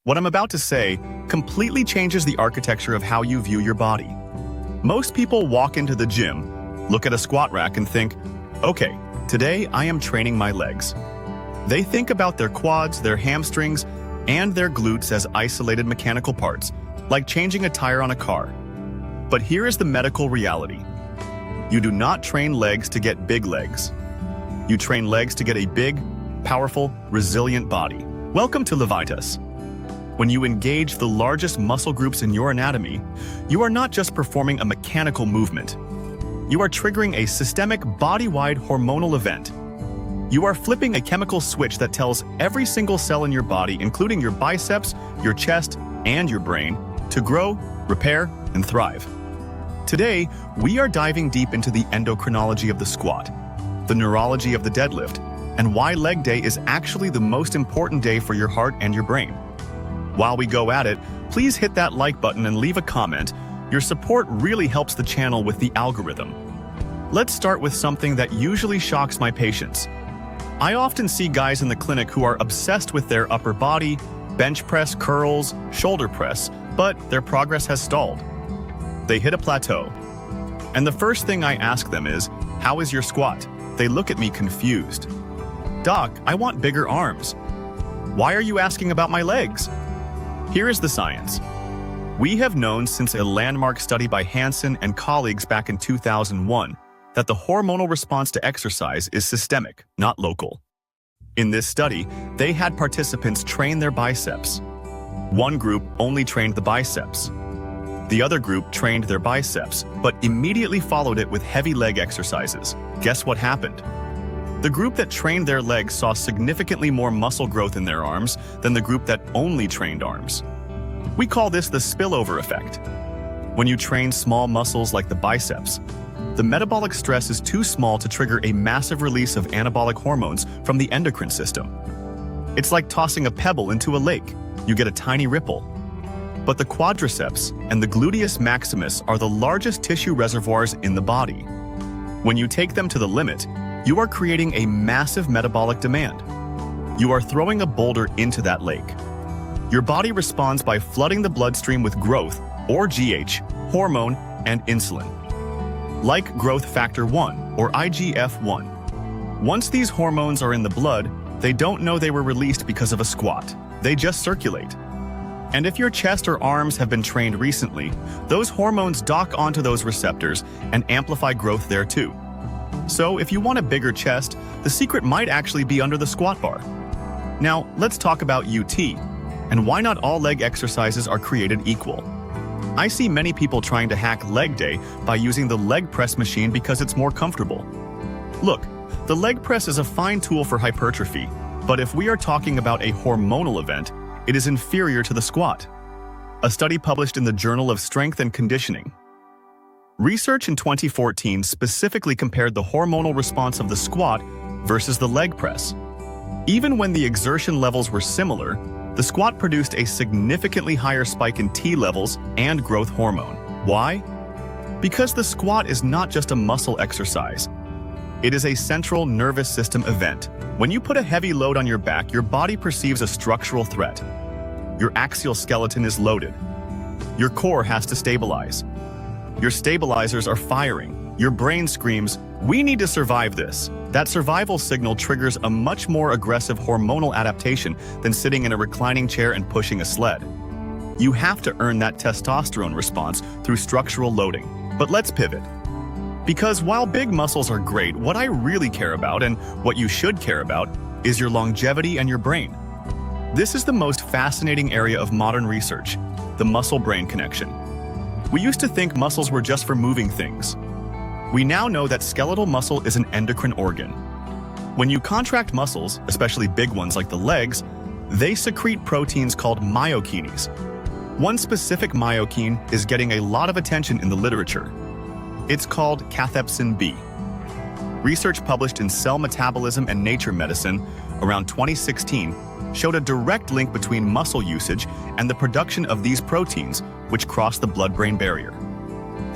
What I'm about to say completely changes the architecture of how you view your body. Most people walk into the gym, look at a squat rack and think, okay, today I am training my legs. They think about their quads, their hamstrings, and their glutes as isolated mechanical parts, like changing a tire on a car. But here is the medical reality. You do not train legs to get big legs. You train legs to get a big, powerful, resilient body. Welcome to Levitas. When you engage the largest muscle groups in your anatomy, you are not just performing a mechanical movement. You are triggering a systemic body-wide hormonal event. You are flipping a chemical switch that tells every single cell in your body, including your biceps, your chest, and your brain, to grow, repair, and thrive. Today, we are diving deep into the endocrinology of the squat, the neurology of the deadlift, and why leg day is actually the most important day for your heart and your brain. While we go at it, please hit that like button and leave a comment. Your support really helps the channel with the algorithm. Let's start with something that usually shocks my patients. I often see guys in the clinic who are obsessed with their upper body, bench press, curls, shoulder press, but their progress has stalled. They hit a plateau. And the first thing I ask them is, how is your squat? They look at me confused. Doc, I want bigger arms. Why are you asking about my legs? Here is the science. We have known since a landmark study by Hansen and colleagues back in 2001 that the hormonal response to exercise is systemic, not local. In this study, they had participants train their biceps. One group only trained the biceps. The other group trained their biceps, but immediately followed it with heavy leg exercises. Guess what happened? The group that trained their legs saw significantly more muscle growth in their arms than the group that only trained arms. We call this the spillover effect. When you train small muscles like the biceps, the metabolic stress is too small to trigger a massive release of anabolic hormones from the endocrine system. It's like tossing a pebble into a lake. You get a tiny ripple. But the quadriceps and the gluteus maximus are the largest tissue reservoirs in the body. When you take them to the limit, you are creating a massive metabolic demand. You are throwing a boulder into that lake. Your body responds by flooding the bloodstream with growth, or GH, hormone, and insulin. Like growth factor 1, or IGF-1. Once these hormones are in the blood, they don't know they were released because of a squat. They just circulate. And if your chest or arms have been trained recently, those hormones dock onto those receptors and amplify growth there too. So if you want a bigger chest, the secret might actually be under the squat bar. Now, let's talk about UT, and why not all leg exercises are created equal. I see many people trying to hack leg day by using the leg press machine because it's more comfortable. Look, the leg press is a fine tool for hypertrophy, but if we are talking about a hormonal event, it is inferior to the squat. A study published in the Journal of Strength and Conditioning. Research in 2014 specifically compared the hormonal response of the squat versus the leg press. Even when the exertion levels were similar, the squat produced a significantly higher spike in T levels and growth hormone. Why? Because the squat is not just a muscle exercise. It is a central nervous system event. When you put a heavy load on your back, your body perceives a structural threat. Your axial skeleton is loaded. Your core has to stabilize. Your stabilizers are firing. Your brain screams, "We need to survive this." That survival signal triggers a much more aggressive hormonal adaptation than sitting in a reclining chair and pushing a sled. You have to earn that testosterone response through structural loading. But let's pivot. Because while big muscles are great, what I really care about, and what you should care about, is your longevity and your brain. This is the most fascinating area of modern research, the muscle-brain connection. We used to think muscles were just for moving things. We now know that skeletal muscle is an endocrine organ. When you contract muscles, especially big ones like the legs, they secrete proteins called myokines. One specific myokine is getting a lot of attention in the literature. It's called Cathepsin B. Research published in Cell Metabolism and Nature Medicine around 2016 showed a direct link between muscle usage and the production of these proteins, which cross the blood-brain barrier.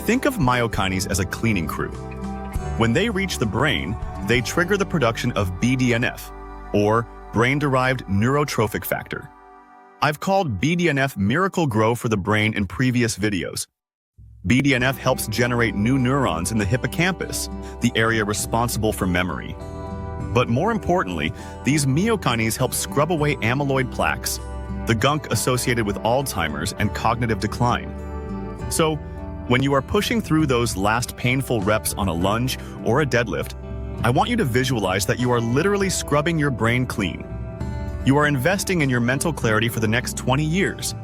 Think of myokines as a cleaning crew. When they reach the brain, they trigger the production of BDNF, or brain-derived neurotrophic factor. I've called BDNF Miracle Grow for the brain in previous videos. BDNF helps generate new neurons in the hippocampus, the area responsible for memory. But more importantly, these myokines help scrub away amyloid plaques, the gunk associated with Alzheimer's and cognitive decline. So, when you are pushing through those last painful reps on a lunge or a deadlift, I want you to visualize that you are literally scrubbing your brain clean. You are investing in your mental clarity for the next 20 years.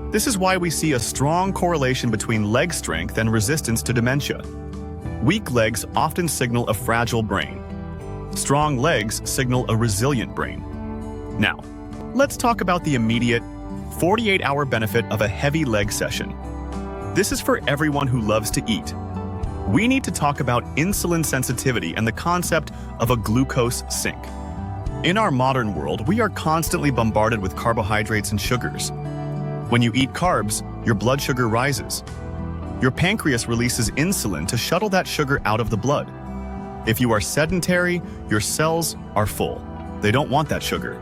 This is why we see a strong correlation between leg strength and resistance to dementia. Weak legs often signal a fragile brain. Strong legs signal a resilient brain. Now, let's talk about the immediate 48-hour benefit of a heavy leg session. This is for everyone who loves to eat. We need to talk about insulin sensitivity and the concept of a glucose sink. In our modern world, we are constantly bombarded with carbohydrates and sugars. When you eat carbs, your blood sugar rises. Your pancreas releases insulin to shuttle that sugar out of the blood. If you are sedentary, your cells are full. They don't want that sugar.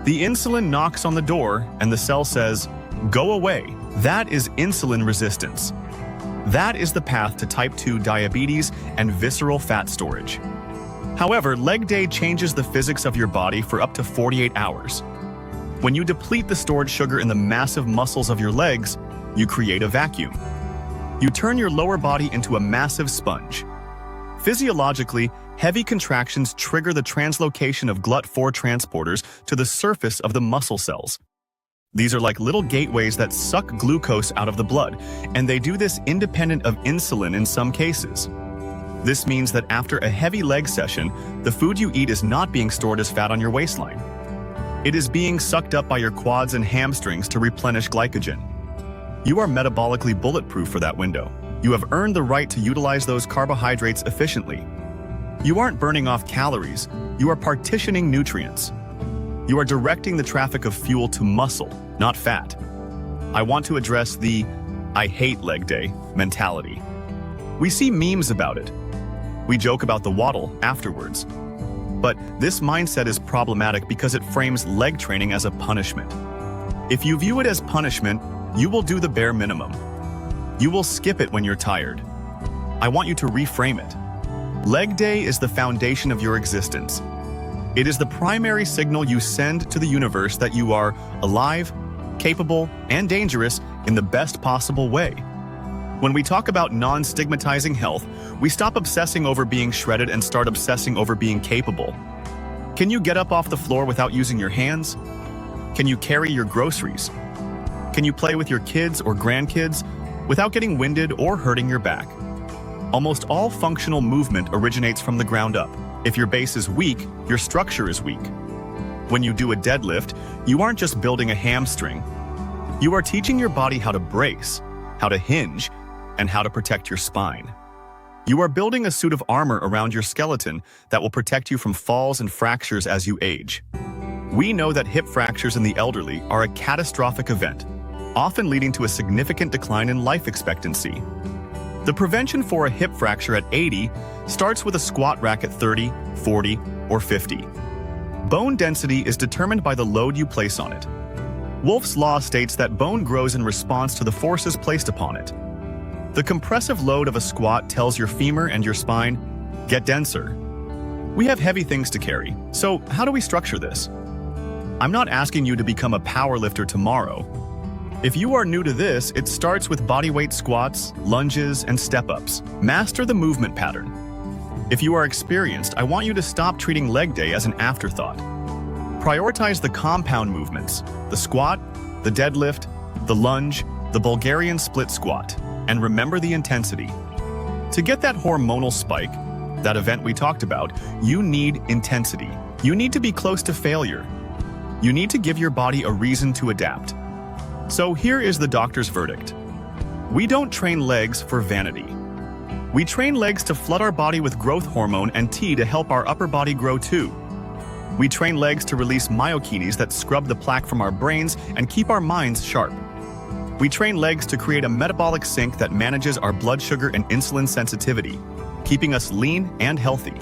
The insulin knocks on the door and the cell says, "Go away." That is insulin resistance. That is the path to type 2 diabetes and visceral fat storage. However, leg day changes the physics of your body for up to 48 hours. When you deplete the stored sugar in the massive muscles of your legs, you create a vacuum. You turn your lower body into a massive sponge. Physiologically, heavy contractions trigger the translocation of GLUT4 transporters to the surface of the muscle cells. These are like little gateways that suck glucose out of the blood, and they do this independent of insulin in some cases. This means that after a heavy leg session, the food you eat is not being stored as fat on your waistline. It is being sucked up by your quads and hamstrings to replenish glycogen. You are metabolically bulletproof for that window. You have earned the right to utilize those carbohydrates efficiently. You aren't burning off calories, you are partitioning nutrients. You are directing the traffic of fuel to muscle, not fat. I want to address the "I hate leg day" mentality. We see memes about it. We joke about the waddle afterwards. But this mindset is problematic because it frames leg training as a punishment. If you view it as punishment, you will do the bare minimum. You will skip it when you're tired. I want you to reframe it. Leg day is the foundation of your existence. It is the primary signal you send to the universe that you are alive, capable, and dangerous in the best possible way. When we talk about non-stigmatizing health, we stop obsessing over being shredded and start obsessing over being capable. Can you get up off the floor without using your hands? Can you carry your groceries? Can you play with your kids or grandkids without getting winded or hurting your back? Almost all functional movement originates from the ground up. If your base is weak, your structure is weak. When you do a deadlift, you aren't just building a hamstring. You are teaching your body how to brace, how to hinge, and how to protect your spine. You are building a suit of armor around your skeleton that will protect you from falls and fractures as you age. We know that hip fractures in the elderly are a catastrophic event, often leading to a significant decline in life expectancy. The prevention for a hip fracture at 80 starts with a squat rack at 30, 40, or 50. Bone density is determined by the load you place on it. Wolff's Law states that bone grows in response to the forces placed upon it. The compressive load of a squat tells your femur and your spine, "Get denser." We have heavy things to carry, so how do we structure this? I'm not asking you to become a powerlifter tomorrow. If you are new to this, it starts with bodyweight squats, lunges, and step-ups. Master the movement pattern. If you are experienced, I want you to stop treating leg day as an afterthought. Prioritize the compound movements, the squat, the deadlift, the lunge, the Bulgarian split squat, and remember the intensity. To get that hormonal spike, that event we talked about, you need intensity. You need to be close to failure. You need to give your body a reason to adapt. So here is the doctor's verdict. We don't train legs for vanity. We train legs to flood our body with growth hormone and T to help our upper body grow too. We train legs to release myokines that scrub the plaque from our brains and keep our minds sharp. We train legs to create a metabolic sink that manages our blood sugar and insulin sensitivity, keeping us lean and healthy.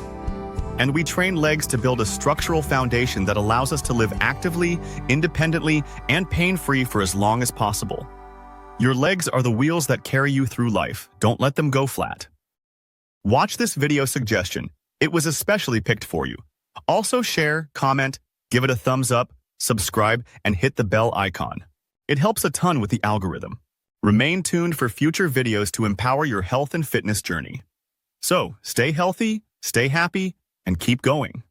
And we train legs to build a structural foundation that allows us to live actively, independently, and pain-free for as long as possible. Your legs are the wheels that carry you through life. Don't let them go flat. Watch this video suggestion. It was especially picked for you. Also share, comment, give it a thumbs up, subscribe, and hit the bell icon. It helps a ton with the algorithm. Remain tuned for future videos to empower your health and fitness journey. So, stay healthy, stay happy, and keep going.